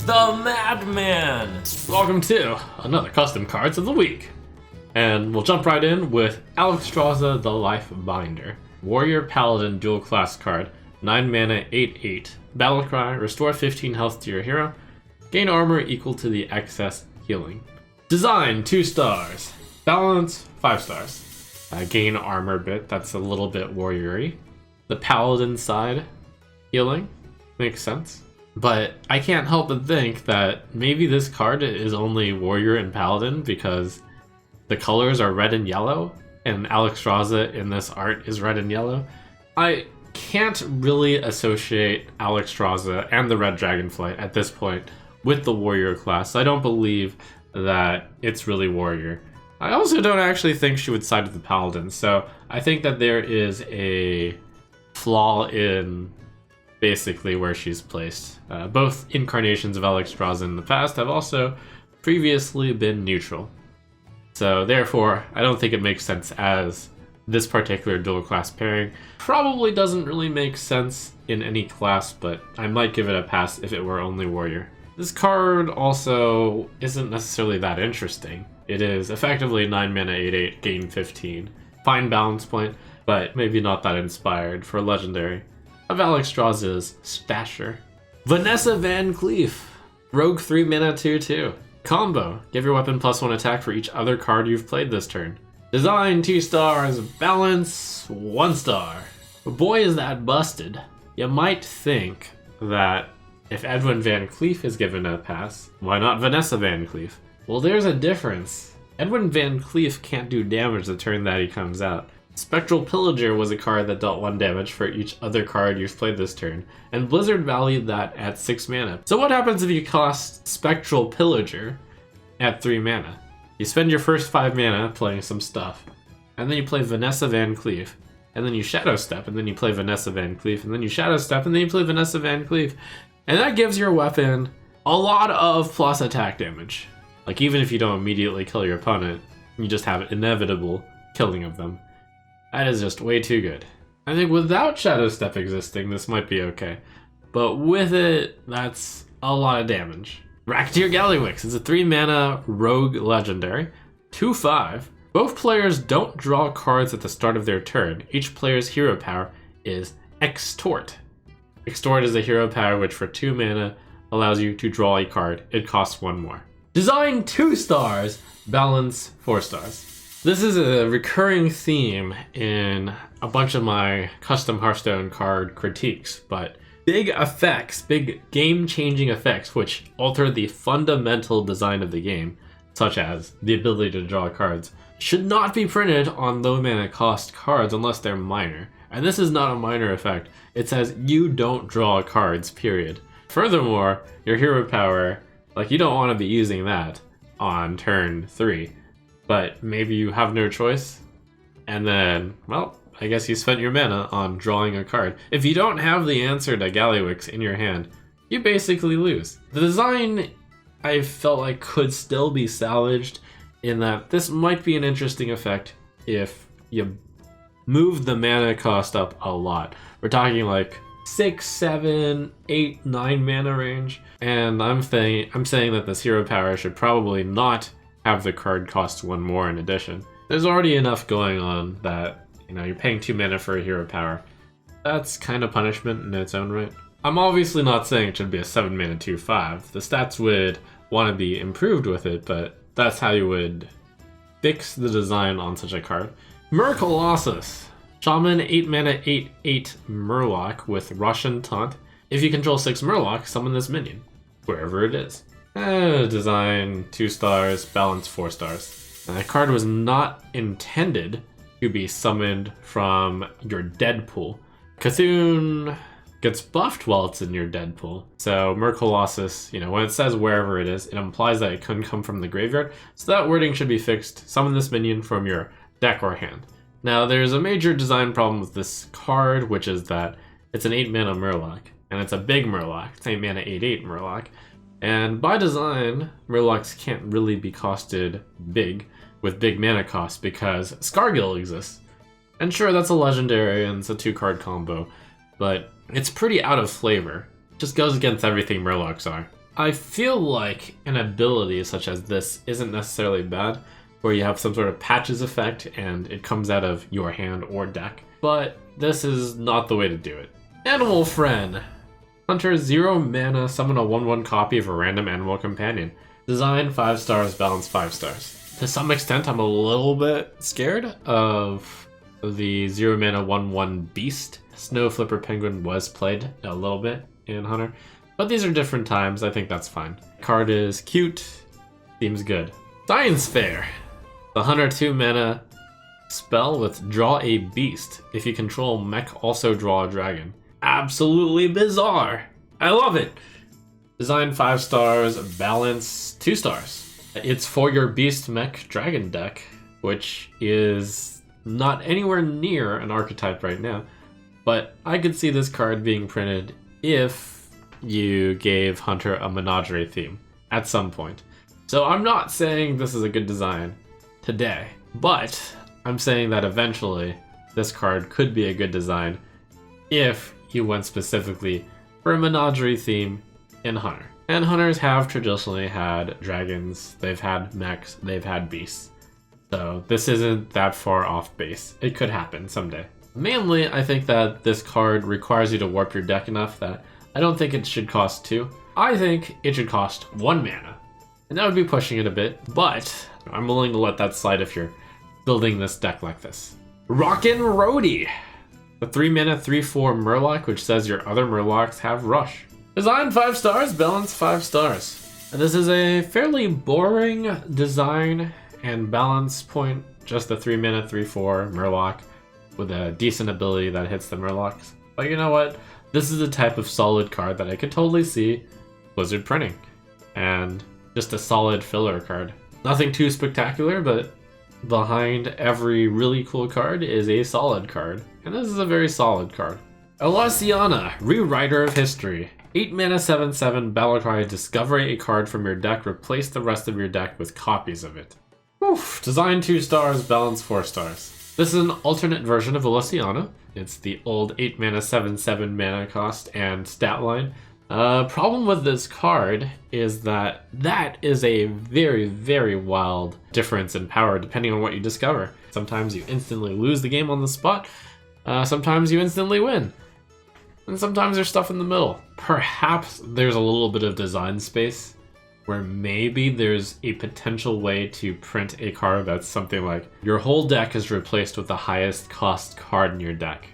the Madman! Welcome to another custom cards of the week. And we'll jump right in with Alexstrasza the Life Binder. Warrior Paladin dual class card, 9 mana, 8/8. Battle cry, restore 15 health to your hero. Gain armor equal to the excess healing. Design, 2 stars. Balance, 5 stars. Gain armor bit, that's a little bit warrior-y. The Paladin side, healing, makes sense. But I can't help but think that maybe this card is only warrior and paladin because the colors are red and yellow, and Alexstrasza in this art is red and yellow. I can't really associate Alexstrasza and the Red Dragonflight at this point with the warrior class. I don't believe that it's really warrior. I also don't actually think she would side with the paladin, so I think that there is a flaw in basically where she's placed. Both incarnations of Alexstrasza in the past have also previously been neutral. So therefore, I don't think it makes sense as this particular dual class pairing. Probably doesn't really make sense in any class, but I might give it a pass if it were only warrior. This card also isn't necessarily that interesting. It is effectively 9 mana, 8/8, gain 15. Fine balance point, but maybe not that inspired for legendary of Alexstrasza's stature. Vanessa Van Cleef, rogue 3 mana, 2/2. Combo, give your weapon +1 attack for each other card you've played this turn. Design, 2 stars, balance, 1 star. Boy is that busted. You might think that if Edwin Van Cleef is given a pass, why not Vanessa Van Cleef? Well, there's a difference. Edwin Van Cleef can't do damage the turn that he comes out. Spectral Pillager was a card that dealt 1 damage for each other card you've played this turn, and Blizzard valued that at 6 mana. So what happens if you cast Spectral Pillager at 3 mana? You spend your first 5 mana playing some stuff, and then you play Vanessa Van Cleef, and then you Shadow Step, and then you play Vanessa Van Cleef, and then you Shadow Step, and then you play Vanessa Van Cleef, and that gives your weapon a lot of plus attack damage. Like, even if you don't immediately kill your opponent, you just have inevitable killing of them. That is just way too good. I think without Shadow Step existing, this might be okay. But with it, that's a lot of damage. Racketeer Gallywix is a 3 mana rogue legendary, 2/5. Both players don't draw cards at the start of their turn. Each player's hero power is Extort. Extort is a hero power which for 2 mana allows you to draw a card. It costs 1 more. Design, 2 stars, balance, 4 stars. This is a recurring theme in a bunch of my custom Hearthstone card critiques, but big effects, big game-changing effects which alter the fundamental design of the game, such as the ability to draw cards, should not be printed on low mana cost cards unless they're minor. And this is not a minor effect. It says you don't draw cards, period. Furthermore, your hero power, like, you don't want to be using that on turn 3. But maybe you have no choice, and then, well, I guess you spent your mana on drawing a card. If you don't have the answer to Gallywix in your hand, you basically lose. The design, I felt like, could still be salvaged in that this might be an interesting effect if you move the mana cost up a lot. We're talking like 6, 7, 8, 9 mana range, and I'm saying that this hero power should probably not have the card cost 1 more in addition. There's already enough going on that, you know, you're paying 2 mana for a hero power. That's kind of punishment in its own right. I'm obviously not saying it should be a 7 mana 2/5. The stats would want to be improved with it, but that's how you would fix the design on such a card. Mercolosis. Shaman, 8 mana, 8/8 Murloc with Russian Taunt. If you control 6 Murloc, summon this minion, wherever it is. Design, 2 stars, balance, 4 stars. That card was not intended to be summoned from your dead pool. Cthulhu gets buffed while it's in your dead pool. So Mercolosis, you know, when it says wherever it is, it implies that it couldn't come from the graveyard. So that wording should be fixed. Summon this minion from your deck or hand. Now, there's a major design problem with this card, which is that it's an 8 mana Murloc, and it's a big Murloc. It's 8 mana, 8/8 Murloc. And by design, Murlocs can't really be costed big with big mana costs because Scargill exists. And sure, that's a legendary and it's a 2-card combo, but it's pretty out of flavor. It just goes against everything Murlocs are. I feel like an ability such as this isn't necessarily bad, where you have some sort of patches effect and it comes out of your hand or deck, but this is not the way to do it. Animal Friend. Hunter 0 mana, summon a 1/1 copy of a random animal companion. Design 5 stars, balance 5 stars. To some extent, I'm a little bit scared of the 0 mana 1/1 beast. Snow Flipper Penguin was played a little bit in Hunter, but these are different times. I think that's fine. Card is cute, seems good. Science Fair. The Hunter 2 mana spell with draw a beast. If you control mech, also draw a dragon. Absolutely bizarre. I love it. Design 5 stars, balance 2 stars. It's for your beast mech dragon deck, which is not anywhere near an archetype right now, but I could see this card being printed if you gave Hunter a menagerie theme at some point. So I'm not saying this is a good design today, but I'm saying that eventually this card could be a good design if you went specifically for a menagerie theme in Hunter. And Hunters have traditionally had dragons, they've had mechs, they've had beasts. So this isn't that far off base. It could happen someday. Mainly, I think that this card requires you to warp your deck enough that I don't think it should cost 2. I think it should cost 1 mana. And that would be pushing it a bit, but I'm willing to let that slide if you're building this deck like this. Rockin' Roadie. The 3 mana 3/4 Murloc, which says your other Murlocs have rush. Design 5 stars, balance 5 stars. And this is a fairly boring design and balance point, just the 3 mana 3/4 Murloc with a decent ability that hits the Murlocs. But you know what? This is the type of solid card that I could totally see Blizzard printing. And just a solid filler card. Nothing too spectacular, but behind every really cool card is a solid card. And this is a very solid card. Elisiana, Rewriter of History. 8 mana 7/7 Battlecry, discover a card from your deck, replace the rest of your deck with copies of it. Oof. Design 2 stars, balance 4 stars. This is an alternate version of Elisiana. It's the old 8 mana 7/7 mana cost and stat line. Problem with this card is that is a very, very wild difference in power depending on what you discover. Sometimes you instantly lose the game on the spot, sometimes you instantly win. And sometimes there's stuff in the middle. Perhaps there's a little bit of design space where maybe there's a potential way to print a card that's something like your whole deck is replaced with the highest cost card in your deck.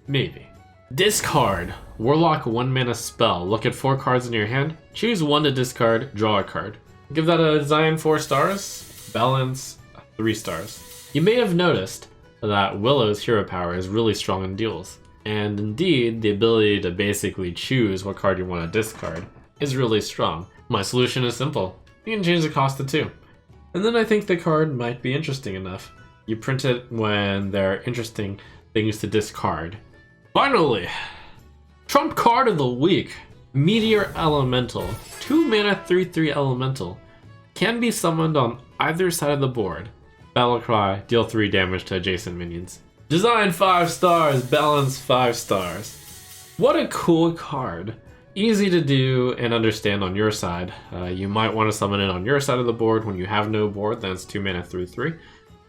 Maybe. Discard. Warlock 1 mana spell. Look at 4 cards in your hand. Choose 1 to discard. Draw a card. Give that a design 4 stars. Balance 3 stars. You may have noticed that Willow's hero power is really strong in duels. And indeed, the ability to basically choose what card you want to discard is really strong. My solution is simple. You can change the cost to 2. And then I think the card might be interesting enough. You print it when there are interesting things to discard. Finally, Trump card of the week. Meteor Elemental. 2 mana 3/3 Elemental. Can be summoned on either side of the board. Battlecry, deal 3 damage to adjacent minions. Design 5 stars, balance 5 stars. What a cool card. Easy to do and understand on your side. You might want to summon it on your side of the board when you have no board, then it's 2 mana 3/3.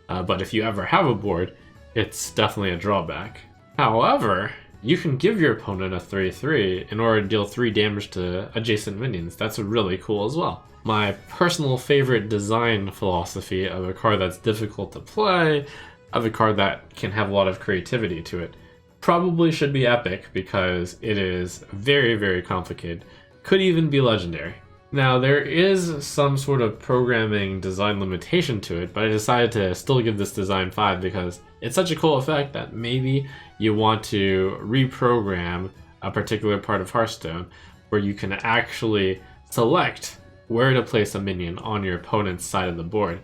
But if you ever have a board, it's definitely a drawback. However, you can give your opponent a 3/3 in order to deal 3 damage to adjacent minions. That's really cool as well. My personal favorite design philosophy of a card that's difficult to play, of a card that can have a lot of creativity to it, probably should be epic because it is very, very complicated. Could even be legendary. Now, there is some sort of programming design limitation to it, but I decided to still give this design 5 because it's such a cool effect that maybe you want to reprogram a particular part of Hearthstone where you can actually select where to place a minion on your opponent's side of the board.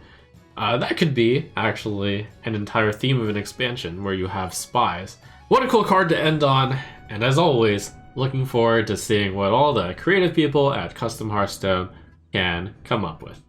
That could be actually an entire theme of an expansion where you have spies. What a cool card to end on, and as always, looking forward to seeing what all the creative people at Custom Hearthstone can come up with.